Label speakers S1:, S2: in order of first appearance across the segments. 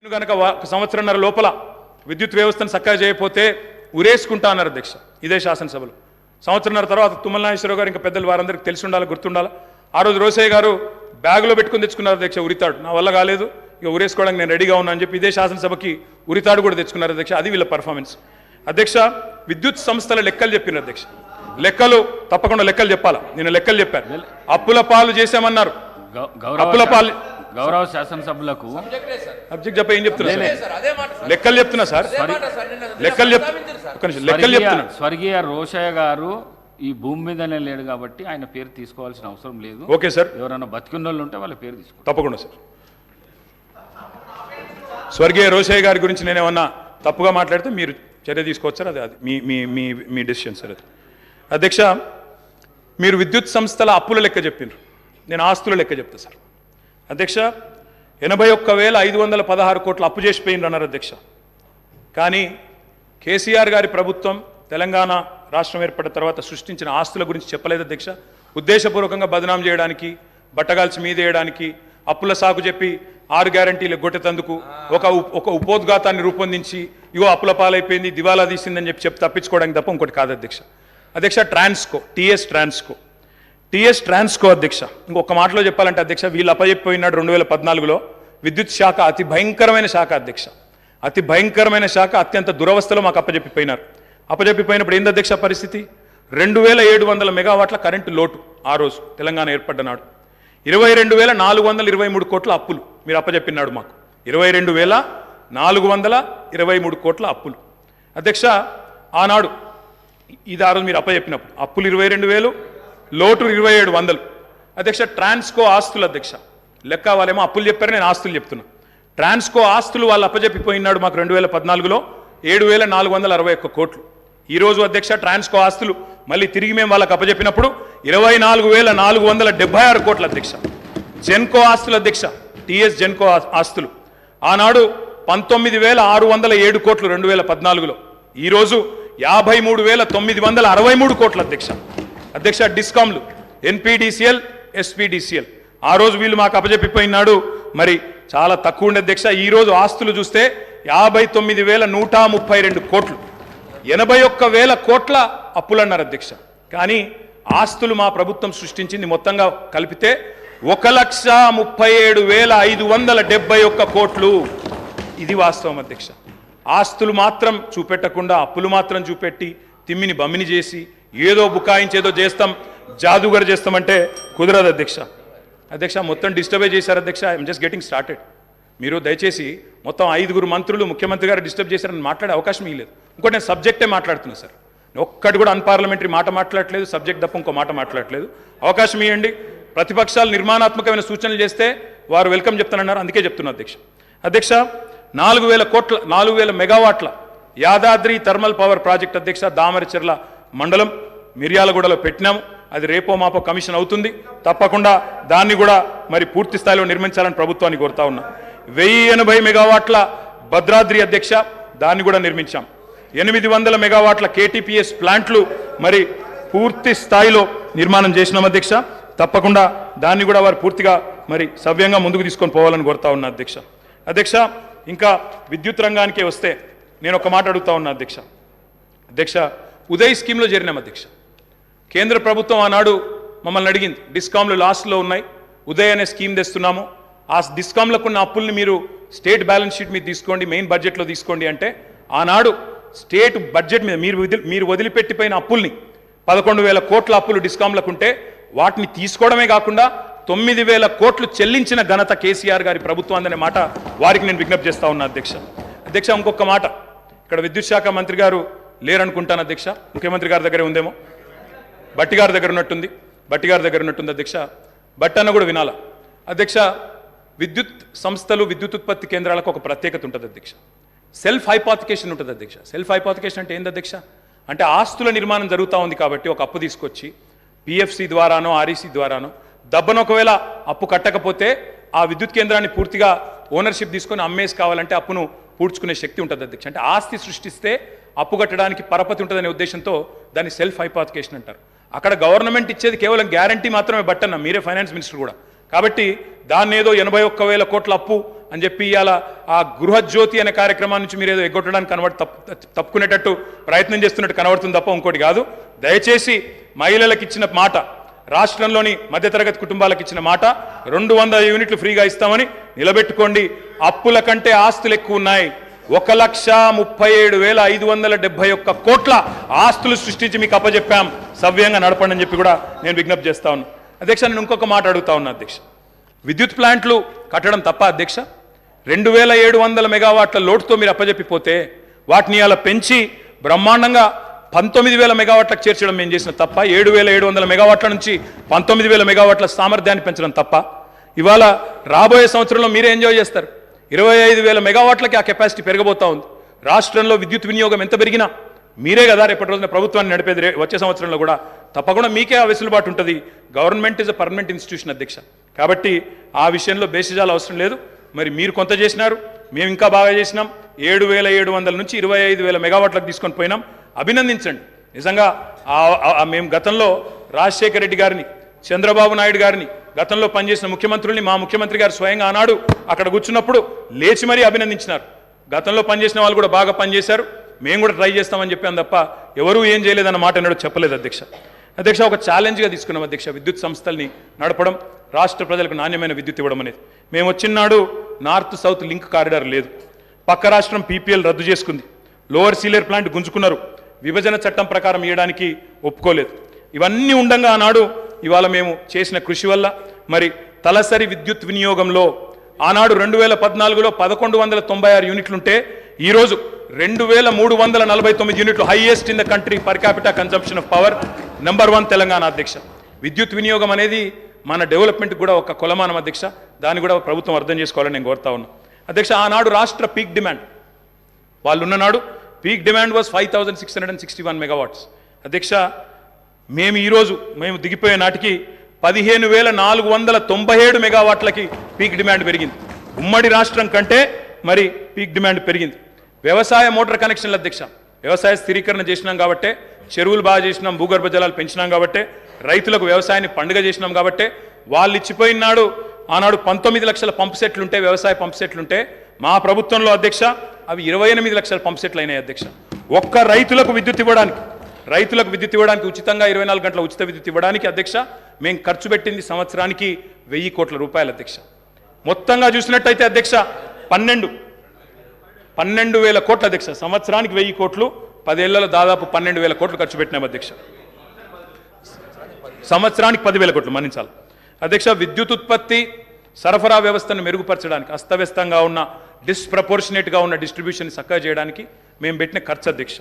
S1: కనుక సంవత్సరంన్నర లోపల విద్యుత్ వ్యవస్థను చక్కగా చేయకపోతే ఉరేసుకుంటా అన్నారు అధ్యక్ష. ఇదే శాసనసభలో సంవత్సరంన్నర తర్వాత తుమ్మల నాగేశ్వరరావు గారు ఇంకా పెద్దలు వారందరికీ తెలిసి ఉండాలి, గుర్తుండాలి. ఆ రోజు రోసయ్య గారు బ్యాగులో పెట్టుకుని తెచ్చుకున్నారు అధ్యక్ష ఉరితాడు. నా వల్ల కాలేదు, ఇక ఉరేసుకోవడానికి నేను రెడీగా ఉన్నా అని చెప్పి ఇదే శాసనసభకి ఉరితాడు కూడా తెచ్చుకున్నారు అధ్యక్ష. అది వీళ్ళ పర్ఫార్మెన్స్ అధ్యక్ష. విద్యుత్ సంస్థల లెక్కలు చెప్పినారు అధ్యక్ష. లెక్కలు తప్పకుండా లెక్కలు చెప్పాలా. నేను లెక్కలు చెప్పాను. అప్పుల పాలు చేశామన్నారు. అప్పుల పాలు
S2: గౌరవ శాసనసభ్యులకు
S1: సబ్జెక్ట్ చెప్ప ఏం చెప్తున్నా లెక్కలు చెప్తున్నా సార్. లెక్కలు చెప్తున్నా.
S2: స్వర్గీయ రోషయ్య గారు ఈ భూమి మీదనే లేడు కాబట్టి ఆయన పేరు తీసుకోవాల్సిన అవసరం లేదు.
S1: Okay sir.
S2: ఎవరైనా బతికున్న వాళ్ళు ఉంటే వాళ్ళ పేరు తీసుకో.
S1: తప్పకుండా సార్. స్వర్గీయ రోషయ్య గారి గురించి నేనేమన్నా తప్పుగా మాట్లాడితే మీరు చర్య తీసుకోవచ్చు సార్. అది మీ మీ మీ మీ డెసిషన్ సార్. అది అధ్యక్ష, మీరు విద్యుత్ సంస్థల అప్పుల లెక్క చెప్పిండ్రు, నేను ఆస్తుల లెక్క చెప్తా సార్. అధ్యక్ష, 81,516 కోట్ల అప్పు చేసిపోయిండ్రు అన్నారు అధ్యక్ష. కానీ కేసీఆర్ గారి ప్రభుత్వం తెలంగాణ రాష్ట్రం ఏర్పడిన తర్వాత సృష్టించిన ఆస్తుల గురించి చెప్పలేదు అధ్యక్ష. ఉద్దేశపూర్వకంగా బదనాం చేయడానికి, బట్టగాల్చి మీదేయడానికి, అప్పుల సాకు చెప్పి 6 గ్యారంటీలు గొట్టెతందుకు ఒక ఉపోద్ఘాతాన్ని రూపొందించి ఇగో అప్పుల పాలైపోయింది, దివాలా తీసిందని చెప్పి తప్పించుకోవడానికి తప్ప ఇంకోటి కాదు అధ్యక్ష. అధ్యక్ష, ట్రాన్స్కో, టీఎస్ ట్రాన్స్కో అధ్యక్ష, ఇంకొక మాటలో చెప్పాలంటే అధ్యక్ష, వీళ్ళు అప్పచెప్పిపోయినాడు 2014లో విద్యుత్ శాఖ అతి భయంకరమైన శాఖ అధ్యక్ష. అతి భయంకరమైన శాఖ, అత్యంత దురవస్థలో మాకు అప్పచెప్పిపోయినారు. అప్పచెప్పిపోయినప్పుడు ఏంది అధ్యక్ష పరిస్థితి? 2,700 మెగావాట్ల కరెంటు లోటు ఆ రోజు తెలంగాణ ఏర్పడ్డ నాడు. 22,423 కోట్ల అప్పులు మీరు అప్పచెప్పినాడు మాకు. 22,423 కోట్ల అప్పులు అధ్యక్ష. ఆనాడు ఇది ఆ రోజు మీరు అప్పచెప్పినప్పుడు అప్పులు 22,000, లోటు 2,700 అధ్యక్ష. ట్రాన్స్కో ఆస్తులు అధ్యక్ష, లెక్క వాళ్ళేమో అప్పులు చెప్పారు, నేను ఆస్తులు చెప్తున్నా. ట్రాన్స్కో ఆస్తులు వాళ్ళు అప్పచెప్పిపోయినాడు మాకు 2014లో 7,461 కోట్లు. ఈరోజు అధ్యక్ష ట్రాన్స్కో ఆస్తులు మళ్ళీ తిరిగి మేము వాళ్ళకి అప్పచెప్పినప్పుడు 24,476 కోట్ల అధ్యక్ష. జెన్కో ఆస్తులు అధ్యక్ష, టీఎస్ జెన్కో ఆస్తులు ఆనాడు 19,607 కోట్లు 2014లో, ఈరోజు 53,963 కోట్ల అధ్యక్ష. అధ్యక్ష, డిస్కామ్లు ఎన్పీడీసీఎల్, ఎస్పీడీసీఎల్ ఆ రోజు వీళ్ళు మాకు అప్పచెప్పిపోయినాడు మరి చాలా తక్కువ ఉండే అధ్యక్ష. ఈరోజు ఆస్తులు చూస్తే 59,132 కోట్లు, 81,000 కోట్ల అప్పులు అన్నారు అధ్యక్ష. కానీ ఆస్తులు మా ప్రభుత్వం సృష్టించింది మొత్తంగా కలిపితే 1,37,571 కోట్లు. ఇది వాస్తవం అధ్యక్ష. ఆస్తులు మాత్రం చూపెట్టకుండా అప్పులు మాత్రం చూపెట్టి తిమ్మిని బమ్మిని చేసి ఏదో బుకాయించేదో చేస్తాం, జాదుగర్ చేస్తామంటే కుదరదు అధ్యక్ష. అధ్యక్ష, మొత్తం డిస్టర్బే చేశారు అధ్యక్ష. I'm just getting started. మీరు దయచేసి మొత్తం 5 మంత్రులు ముఖ్యమంత్రి గారు డిస్టర్బ్ చేశారని మాట్లాడే అవకాశం ఇవ్వలేదు. ఇంకోటి నేను సబ్జెక్టే మాట్లాడుతున్నా సార్. ఒక్కటి కూడా అన్పార్లమెంటరీ మాట మాట్లాడలేదు, సబ్జెక్ట్ తప్ప ఇంకో మాట మాట్లాడలేదు. అవకాశం ఇవ్వండి. ప్రతిపక్షాలు నిర్మాణాత్మకమైన సూచనలు చేస్తే వారు వెల్కమ్ చెప్తానన్నారు, అందుకే చెప్తున్నా అధ్యక్ష. అధ్యక్ష, 4,000 మెగావాట్ల యాదాద్రి థర్మల్ పవర్ ప్రాజెక్ట్ అధ్యక్ష, దామరచెర్ల మండలం మిర్యాలగూడలో పెట్టినాము. అది రేపో మాపో కమిషన్ అవుతుంది. తప్పకుండా దాన్ని కూడా మరి పూర్తి స్థాయిలో నిర్మించాలని ప్రభుత్వాన్ని కోరుతా ఉన్నా. 1,080 మెగావాట్ల భద్రాద్రి అధ్యక్ష, దాన్ని కూడా నిర్మించాం. 800 మెగావాట్ల కేటీపీఎస్ ప్లాంట్లు మరి పూర్తి స్థాయిలో నిర్మాణం చేసినాం అధ్యక్ష. తప్పకుండా దాన్ని కూడా వారు పూర్తిగా మరి సవ్యంగా ముందుకు తీసుకొని పోవాలని కోరుతా ఉన్నా అధ్యక్ష. అధ్యక్ష, ఇంకా విద్యుత్ రంగానికే వస్తే నేను ఒక మాట అడుగుతా ఉన్నా అధ్యక్ష. అధ్యక్ష, ఉదయ్ స్కీమ్లో చేరినాం అధ్యక్ష. కేంద్ర ప్రభుత్వం ఆనాడు మమ్మల్ని అడిగింది, డిస్కామ్లు లాస్ట్లో ఉన్నాయి, ఉదయ్ అనే స్కీమ్ తెస్తున్నాము, ఆ డిస్కామ్లకు ఉన్న అప్పుల్ని మీరు స్టేట్ బ్యాలెన్స్ షీట్ మీద తీసుకోండి, మెయిన్ బడ్జెట్లో తీసుకోండి అంటే ఆనాడు స్టేట్ బడ్జెట్ మీద మీరు వదిలిపెట్టిపోయిన అప్పుల్ని 11,000 కోట్ల అప్పులు డిస్కామ్లకు ఉంటే వాటిని తీసుకోవడమే కాకుండా 9,000 కోట్లు చెల్లించిన ఘనత కేసీఆర్ గారి ప్రభుత్వం అనే మాట వారికి నేను విజ్ఞప్తి చేస్తా ఉన్నా అధ్యక్ష. అధ్యక్ష, ఇంకొక మాట, ఇక్కడ విద్యుత్ శాఖ మంత్రి గారు లేరనుకుంటాను అధ్యక్ష, ముఖ్యమంత్రి గారి దగ్గరే ఉందేమో, బట్టి గారి దగ్గర ఉన్నట్టుంది అధ్యక్ష. బట్టన్న కూడా వినాలా అధ్యక్ష. విద్యుత్ సంస్థలు, విద్యుత్ ఉత్పత్తి కేంద్రాలకు ఒక ప్రత్యేకత ఉంటుంది అధ్యక్ష. సెల్ఫ్ హైపాతికేషన్ ఉంటుంది అధ్యక్ష. సెల్ఫ్ హైపాతికేషన్ అంటే ఏంది అధ్యక్ష? అంటే ఆస్తుల నిర్మాణం జరుగుతూ ఉంది కాబట్టి ఒక అప్పు తీసుకొచ్చి పిఎఫ్సి ద్వారానో ఆర్ఈసి ద్వారానో దబ్బను ఒకవేళ అప్పు కట్టకపోతే ఆ విద్యుత్ కేంద్రాన్ని పూర్తిగా ఓనర్షిప్ తీసుకొని అమ్మేసి కావాలంటే అప్పును పూడ్చుకునే శక్తి ఉంటుంది అధ్యక్ష. అంటే ఆస్తి సృష్టిస్తే అప్పు కట్టడానికి పరపతి ఉంటుందనే ఉద్దేశంతో దాన్ని సెల్ఫ్ హైపాతికేషన్ అంటారు. అక్కడ గవర్నమెంట్ ఇచ్చేది కేవలం గ్యారంటీ మాత్రమే బట్టన్న, మీరే ఫైనాన్స్ మినిస్టర్ కూడా. కాబట్టి దాన్ని ఏదో 81,000 కోట్ల అప్పు అని చెప్పి ఇవాళ ఆ గృహజ్యోతి అనే కార్యక్రమాన్ని నుంచి మీరు ఏదో ఎగ్గొట్టడానికి తప్పుకునేటట్టు ప్రయత్నం చేస్తున్నట్టు కనబడుతుంది తప్ప ఇంకోటి కాదు. దయచేసి మహిళలకు ఇచ్చిన మాట, రాష్ట్రంలోని మధ్యతరగతి కుటుంబాలకు ఇచ్చిన మాట 200 యూనిట్లు ఫ్రీగా ఇస్తామని నిలబెట్టుకోండి. అప్పుల కంటే ఆస్తులు ఎక్కువ ఉన్నాయి. 1,37,571 కోట్ల ఆస్తులు సృష్టించి మీకు అప్పచెప్పాం, సవ్యంగా నడపండి అని చెప్పి కూడా నేను విజ్ఞప్తి చేస్తా ఉన్నాను. అధ్యక్ష, నేను ఇంకొక మాట అడుగుతా ఉన్నా అధ్యక్ష. విద్యుత్ ప్లాంట్లు కట్టడం తప్ప అధ్యక్ష? 2,700 మెగావాట్ల లోటుతో మీరు అప్పచెప్పిపోతే వాటిని అలా పెంచి బ్రహ్మాండంగా 19,000 మెగావాట్లకు చేర్చడం మేము చేసిన తప్ప? 7,700 మెగావాట్ల నుంచి 19,000 మెగావాట్ల సామర్థ్యాన్ని పెంచడం తప్ప? ఇవాళ రాబోయే సంవత్సరంలో మీరే ఎంజాయ్ చేస్తారు. 25,000 మెగావాట్లకి ఆ కెపాసిటీ పెరగబోతా ఉంది. రాష్ట్రంలో విద్యుత్ వినియోగం ఎంత పెరిగినా మీరే కదా రేపటి రోజున ప్రభుత్వాన్ని నడిపేది. వచ్చే సంవత్సరంలో కూడా తప్పకుండా మీకే ఆ వెసులుబాటు ఉంటుంది. Government is a permanent institution అధ్యక్ష. కాబట్టి ఆ విషయంలో బేసిజాలు అవసరం లేదు. మరి మీరు కొంత చేసినారు, మేము ఇంకా బాగా చేసినాం. 7,700 నుంచి 25,000 మెగావాట్లకు తీసుకొని పోయినాం. అభినందించండి. నిజంగా మేము గతంలో రాజశేఖర రెడ్డి గారిని, చంద్రబాబు నాయుడు గారిని, గతంలో పనిచేసిన ముఖ్యమంత్రుల్ని, మా ముఖ్యమంత్రి గారు స్వయంగా ఆనాడు అక్కడ కూర్చున్నప్పుడు లేచి మరీ అభినందించినారు. గతంలో పనిచేసిన వాళ్ళు కూడా బాగా పనిచేశారు, మేము కూడా ట్రై చేస్తామని చెప్పాను తప్ప ఎవరూ ఏం చేయలేదన్న మాట అన్నాడు చెప్పలేదు అధ్యక్ష. అధ్యక్ష, ఒక ఛాలెంజ్గా తీసుకున్నాం అధ్యక్ష విద్యుత్ సంస్థల్ని నడపడం, రాష్ట్ర ప్రజలకు నాణ్యమైన విద్యుత్ ఇవ్వడం అనేది. మేము వచ్చినాడు నార్త్ సౌత్ లింక్ కారిడార్ లేదు, పక్క రాష్ట్రం పీపీఎల్ రద్దు చేసుకుంది, లోవర్ సీలేర్ ప్లాంట్ గుంజుకున్నారు, విభజన చట్టం ప్రకారం ఇవ్వడానికి ఒప్పుకోలేదు. ఇవన్నీ ఉండంగా ఆనాడు ఇవాళ మేము చేసిన కృషి వల్ల మరి తలసరి విద్యుత్ వినియోగంలో ఆనాడు 2014లో 1,196 యూనిట్లుంటే ఈరోజు 2,349 యూనిట్లు, highest in the country per capital consumption of power, number 1 Telangana అధ్యక్ష. విద్యుత్ వినియోగం అనేది మన డెవలప్మెంట్ కూడా ఒక కొలమానం అధ్యక్ష. దాన్ని కూడా ప్రభుత్వం అర్థం చేసుకోవాలని నేను కోరుతా ఉన్నా అధ్యక్ష. ఆనాడు రాష్ట్ర పీక్ డిమాండ్ వాళ్ళు ఉన్ననాడు పీక్ డిమాండ్ వాజ్ 5,661 మెగావాట్స్ అధ్యక్ష. మేము దిగిపోయే నాటికి 15,497 మెగావాట్లకి పీక్ డిమాండ్ పెరిగింది. ఉమ్మడి రాష్ట్రం కంటే మరి పీక్ డిమాండ్ పెరిగింది. వ్యవసాయ మోటార్ కనెక్షన్ల అధ్యక్ష, వ్యవసాయ స్థిరీకరణ చేసినాం కాబట్టే, చెరువులు బాగా చేసినాం, భూగర్భ జలాలు పెంచినాం కాబట్టే, రైతులకు వ్యవసాయాన్ని పండుగ చేసినాం కాబట్టే వాళ్ళు ఇచ్చిపోయినాడు. ఆనాడు 19 లక్షల పంప్ సెట్లుంటే, వ్యవసాయ పంప్ సెట్లుంటే, మా ప్రభుత్వంలో అధ్యక్ష అవి 28 లక్షల పంప్ సెట్లు అయినాయి అధ్యక్ష. ఒక్క రైతులకు విద్యుత్ ఇవ్వడానికి ఉచితంగా 24 గంటల ఉచిత విద్యుత్ ఇవ్వడానికి అధ్యక్ష మేము ఖర్చు పెట్టింది సంవత్సరానికి 1,000 కోట్ల రూపాయలు అధ్యక్ష. మొత్తంగా చూసినట్టయితే అధ్యక్ష 12,000 కోట్ల అధ్యక్ష. సంవత్సరానికి 1,000 కోట్లు, 10 ఏళ్లలో దాదాపు 12,000 కోట్లు ఖర్చు పెట్టినాం అధ్యక్ష. సంవత్సరానికి 10,000 కోట్లు మన్నించాలి అధ్యక్ష. విద్యుత్ ఉత్పత్తి సరఫరా వ్యవస్థను మెరుగుపరచడానికి, అస్తవ్యస్తంగా ఉన్న డిస్ప్రపోర్షనేట్గా ఉన్న డిస్ట్రిబ్యూషన్ చక్కగా చేయడానికి మేము పెట్టిన ఖర్చు అధ్యక్ష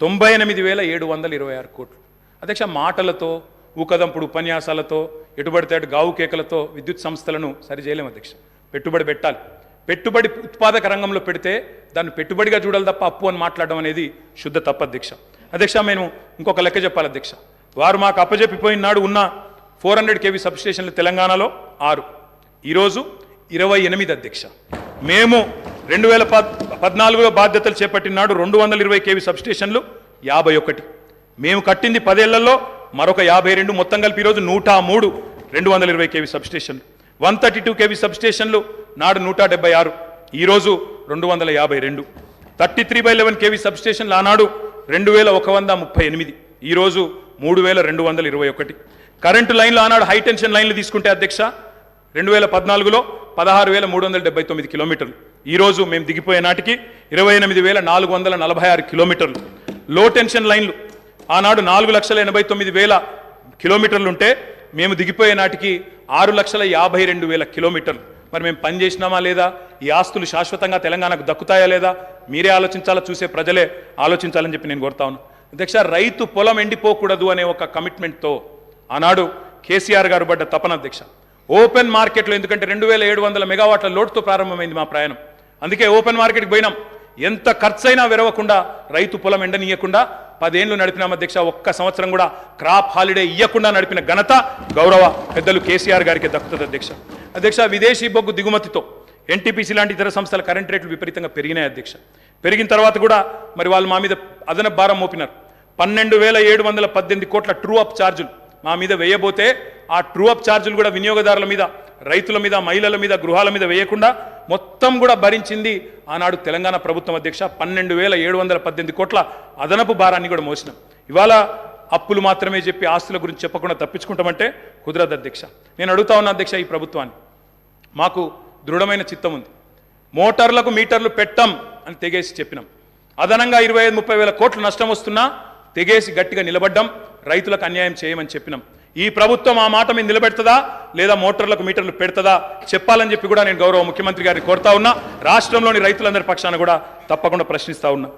S1: 98,726 కోట్లు అధ్యక్ష. మాటలతో, ఊకదంపుడు ఉపన్యాసాలతో, ఎటుబడితే అటు గావు కేకలతో విద్యుత్ సంస్థలను సరి చేయలేము అధ్యక్ష. పెట్టుబడి పెట్టాలి. పెట్టుబడి ఉత్పాదక రంగంలో పెడితే దాన్ని పెట్టుబడిగా చూడాలి తప్ప అప్పు అని మాట్లాడడం అనేది శుద్ధ తప్పు అధ్యక్ష. అధ్యక్ష, మేము ఇంకొక లెక్క చెప్పాలి అధ్యక్ష. వారు మాకు అప్పజెప్పిపోయిన నాడు ఉన్న 400 kV సబ్స్టేషన్లు తెలంగాణలో 6, ఈరోజు 28 అధ్యక్ష. మేము 2014లో బాధ్యతలు చేపట్టినాడు 220 kV సబ్స్టేషన్లు 51. మేము కట్టింది 10 ఏళ్లలో మరొక 52, మొత్తం కలిపి ఈరోజు 103 220 kV సబ్స్టేషన్లు. 132 kV సబ్స్టేషన్లు నాడు 176, ఈరోజు 252. 33/11 kV సబ్స్టేషన్లు ఆనాడు 2,138, ఈరోజు 3,221. కరెంటు లైన్లు ఆనాడు హై టెన్షన్ లైన్లు తీసుకుంటే అధ్యక్ష 2014లో 16,379 కిలోమీటర్లు, ఈరోజు మేము దిగిపోయే నాటికి 28,446 కిలోమీటర్లు. లో టెన్షన్ లైన్లు ఆనాడు 4,89,000 కిలోమీటర్లు ఉంటే మేము దిగిపోయే నాటికి 6,52,000 కిలోమీటర్లు. మరి మేము పని చేసినామా లేదా? ఈ ఆస్తులు శాశ్వతంగా తెలంగాణకు దక్కుతాయా లేదా? మీరే ఆలోచించాలా, చూసే ప్రజలే ఆలోచించాలని చెప్పి నేను కోరుతా ఉన్నాను అధ్యక్ష. రైతు పొలం ఎండిపోకూడదు అనే ఒక కమిట్మెంట్తో ఆనాడు కేసీఆర్ గారు పడ్డ తపన అధ్యక్ష. ఓపెన్ మార్కెట్లో, ఎందుకంటే 2,700 మెగావాట్ల లోటుతో ప్రారంభమైంది మా ప్రయాణం, అందుకే ఓపెన్ మార్కెట్కి పోయినాం. ఎంత ఖర్చైనా విరవకుండా, రైతు పొలం ఎండనీయకుండా 10 ఏళ్ళు నడిపినాం అధ్యక్ష. ఒక్క సంవత్సరం కూడా క్రాప్ హాలిడే ఇవ్వకుండా నడిపిన ఘనత గౌరవ పెద్దలు కేసీఆర్ గారికి దక్కుతుంది అధ్యక్ష. అధ్యక్ష, విదేశీ బొగ్గు దిగుమతితో ఎన్టీపీసీ లాంటి ఇతర సంస్థల కరెంట్ రేట్లు విపరీతంగా పెరిగినాయి అధ్యక్ష. పెరిగిన తర్వాత కూడా మరి వాళ్ళు మా మీద అదనపు భారం మోపినారు. 12,718 కోట్ల ట్రూ అప్ ఛార్జులు మా మీద వేయబోతే, ఆ ట్రూ అప్ ఛార్జులు కూడా వినియోగదారుల మీద రైతుల మీద మహిళల మీద గృహాల మీద వేయకుండా మొత్తం కూడా భరించింది ఆనాడు తెలంగాణ ప్రభుత్వం అధ్యక్ష. 12,718 కోట్ల అదనపు భారాన్ని కూడా మోసినాం. ఇవాళ అప్పులు మాత్రమే చెప్పి ఆస్తుల గురించి చెప్పకుండా తప్పించుకుంటామంటే కుదరదు అధ్యక్ష. నేను అడుగుతా ఉన్నా అధ్యక్ష, ఈ ప్రభుత్వాన్ని మాకు దృఢమైన చిత్తం ఉంది. మోటార్లకు మీటర్లు పెట్టం అని తెగేసి చెప్పినాం. అదనంగా 25-30 వేల కోట్లు నష్టం వస్తున్నా తెగేసి గట్టిగా నిలబడ్డం. రైతులకు అన్యాయం చేయమని చెప్పినాం. ఈ ప్రభుత్వం ఆ మాట మీద నిలబెడుతుందా లేదా మోటార్లకు మీటర్లు పెడుతుందా చెప్పాలని చెప్పి కూడా నేను గౌరవ ముఖ్యమంత్రి గారిని కోరుతా ఉన్నా. రాష్ట్రంలోని రైతులందరి పక్షాన కూడా తప్పకుండా ప్రశ్నిస్తా ఉన్నా.